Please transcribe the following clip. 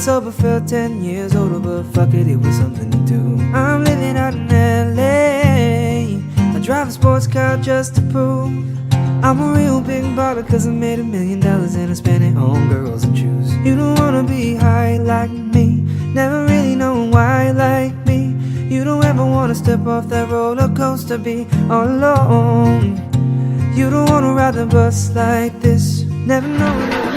Sober, felt 10 years older, but fuck it, it was something to do. I'm living out in LA. I drive a sports car just to prove I'm a real big baller, cause I made $1 million and I spent it on girls and shoes. You don't wanna be high like me, never really knowing why like me. You don't ever wanna step off that roller coaster, be all alone. You don't wanna ride the bus like this, never knowing